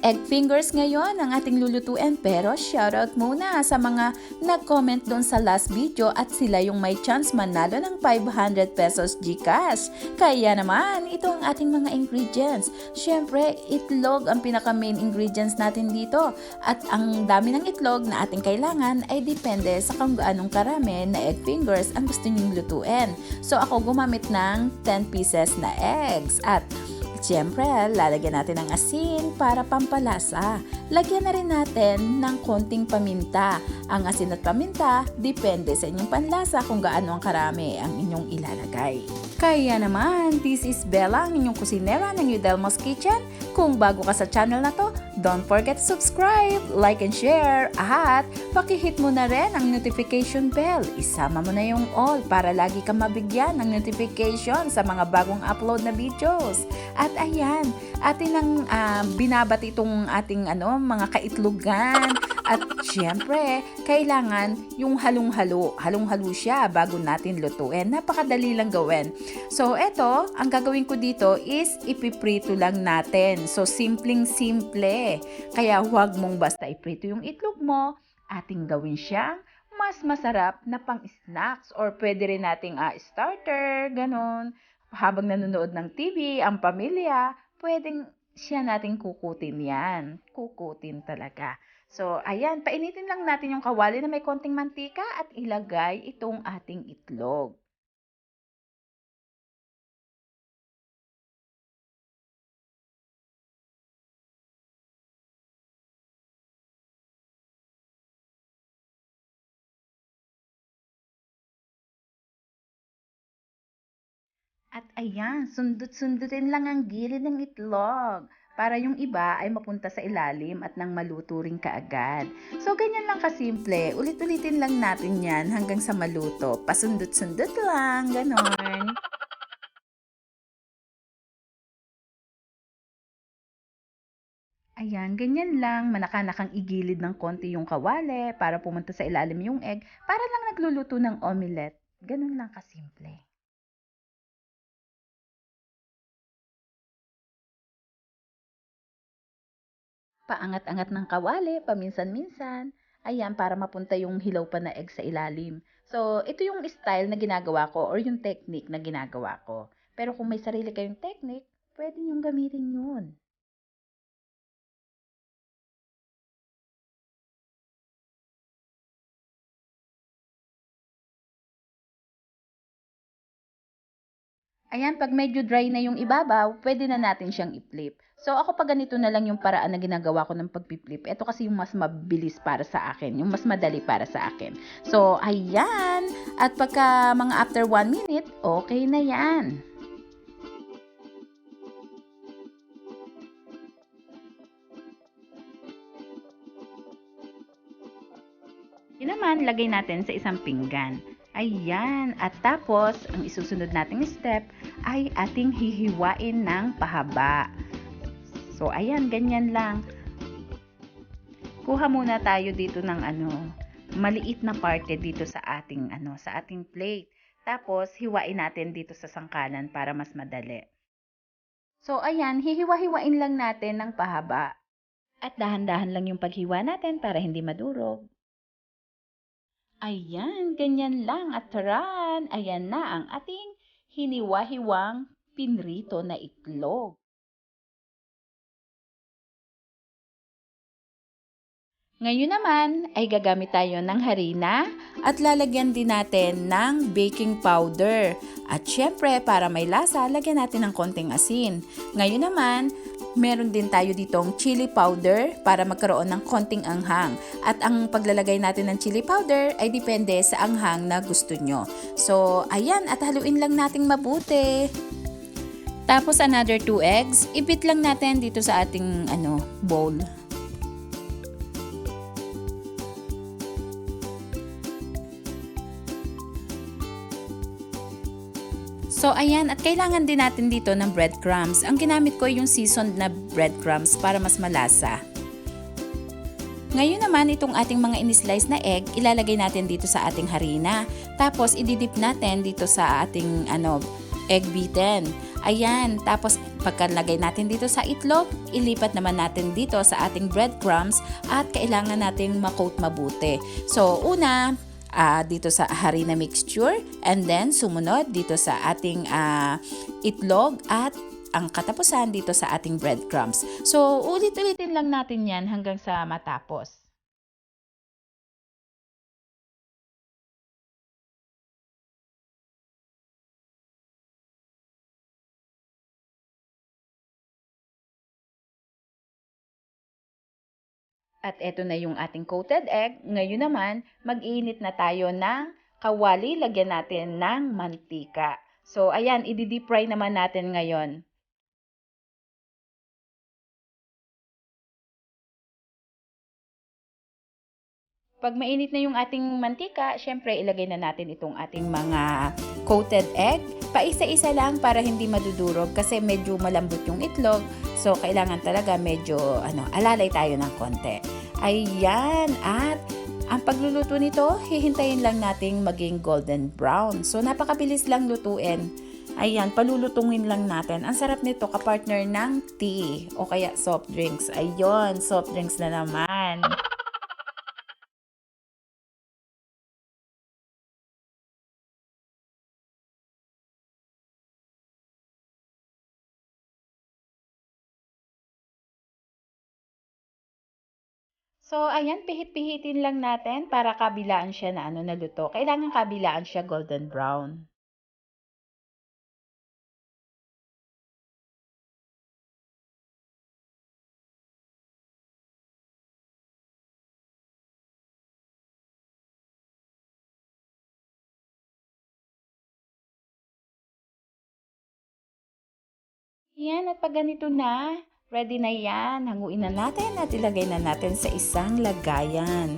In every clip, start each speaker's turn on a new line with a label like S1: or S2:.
S1: egg fingers ngayon ang ating lulutuin, pero shoutout muna sa mga nag-comment doon sa last video at sila yung may chance manalo ng 500 pesos GCash. Kaya naman, ito ang ating mga ingredients. Syempre, itlog ang pinaka main ingredients natin dito. At ang dami ng itlog na ating kailangan ay depende sa kung gaanong karami na egg fingers ang gusto nyong lutuin. So ako gumamit ng 10 pieces na eggs at siyempre, lalagyan natin ng asin para pampalasa. Lagyan na rin natin ng konting paminta. Ang asin at paminta, depende sa inyong panlasa kung gaano ang karami ang inyong ilalagay. Kaya naman, this is Bella, ang inyong kusinera ng Udelmo's Kitchen. Kung bago ka sa channel na to, don't forget to subscribe, like and share, at pakihit mo na rin ang notification bell. Isama mo na yung all para lagi kang mabigyan ng notification sa mga bagong upload na videos. At ayan, atin ang binabati itong ating mga kaitlogan. At syempre, kailangan yung halong-halo. Halong-halo siya bago natin lutuin. Napakadali lang gawin. So, eto, ang gagawin ko dito is ipiprito lang natin. So, simpleng-simple. Kaya huwag mong basta iprito yung itlog mo. Ating gawin siyang mas masarap na pang-snacks or pwede rin nating starter, ganon. Habang nanonood ng TV, ang pamilya, pwedeng siya nating kukutin yan. Kukutin talaga. So, ayan, painitin lang natin yung kawali na may konting mantika at ilagay itong ating itlog. At ayan, sundot-sundutin lang ang gilid ng itlog para yung iba ay mapunta sa ilalim at nang maluto rin kaagad. So, ganyan lang kasimple. Ulit-ulitin lang natin yan hanggang sa maluto. Pasundot-sundot lang, ganon. Ayan, ganyan lang. Manakanakang igilid ng konti yung kawali para pumunta sa ilalim yung egg. Para lang nagluluto ng omelette. Ganon lang kasimple. Paangat-angat ng kawali, paminsan-minsan. Ayan, para mapunta yung hilaw pa na egg sa ilalim. So, ito yung style na ginagawa ko or yung technique na ginagawa ko. Pero kung may sarili kayong technique, pwede niyong gamitin yun. Ayan, pag medyo dry na yung ibabaw, pwede na natin siyang i-flip. So, ako pag ganito na lang yung paraan na ginagawa ko ng pag-flip. Ito kasi yung mas mabilis para sa akin, yung mas madali para sa akin. So, ayan. At pagka mga after 1 minute, okay na yan. Yun naman, lagay natin sa isang pinggan. Ayan. At tapos, ang isusunod nating step ay ating hihiwain ng pahaba. So, ayan, ganyan lang. Kuha muna tayo dito ng maliit na parte dito sa ating sa ating plate. Tapos, hiwain natin dito sa sangkalan para mas madali. So, ayan, hihiwa-hiwain lang natin ng pahaba. At dahan-dahan lang yung paghiwa natin para hindi madurog. Ayan, ganyan lang at taran. Ayan na ang ating hiniwa-hiwang pinrito na itlog. Ngayon naman ay gagamit tayo ng harina at lalagyan din natin ng baking powder. At syempre, para may lasa, lagyan natin ng konting asin. Ngayon naman, meron din tayo ditong chili powder para magkaroon ng konting anghang. At ang paglalagay natin ng chili powder ay depende sa anghang na gusto nyo. So, ayan, at haluin lang nating mabuti. Tapos another 2 eggs, ibit lang natin dito sa ating bowl. So, ayan, at kailangan din natin dito ng breadcrumbs. Ang ginamit ko yung seasoned na breadcrumbs para mas malasa. Ngayon naman, itong ating mga in-slice na egg, ilalagay natin dito sa ating harina. Tapos, ididip natin dito sa ating egg beaten. Ayan, tapos pagkalagay natin dito sa itlog, ilipat naman natin dito sa ating breadcrumbs at kailangan nating ma-coat mabuti. So una, dito sa harina mixture, and then sumunod dito sa ating itlog at ang katapusan dito sa ating breadcrumbs. So ulit-ulitin lang natin yan hanggang sa matapos. At eto na yung ating coated egg. Ngayon naman, mag-iinit na tayo ng kawali. Lagyan natin ng mantika. So, ayan, i-deep fry naman natin ngayon. Pag mainit na yung ating mantika, syempre ilagay na natin itong ating mga coated egg. Paisa-isa lang para hindi madudurog kasi medyo malambot yung itlog. So, kailangan talaga medyo alalay tayo ng konti. Ayan, at ang pagluluto nito, hihintayin lang nating maging golden brown. So, napakabilis lang lutuin. Ayan, palulutungin lang natin. Ang sarap nito kapartner ng tea o kaya soft drinks. Ayun, soft drinks na naman. So, ayan, pihit-pihitin lang natin para kabilaan siya na naluto. Kailangan kabilaan siya golden brown. Yan, at pag ganito na, ready na yan. Hanguin na natin at ilagay na natin sa isang lagayan.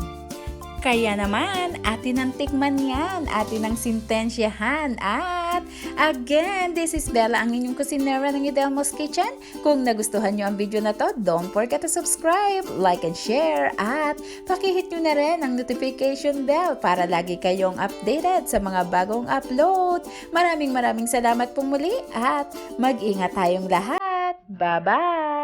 S1: Kaya naman, atin ang tikman yan, atin ang sintensyahan. At again, this is Bella, ang inyong kusinera ng Idelmo's Kitchen. Kung nagustuhan nyo ang video na to, don't forget to subscribe, like and share. At pakihit nyo na rin ang notification bell para lagi kayong updated sa mga bagong upload. Maraming salamat po muli at mag-ingat tayong lahat. Bye-bye!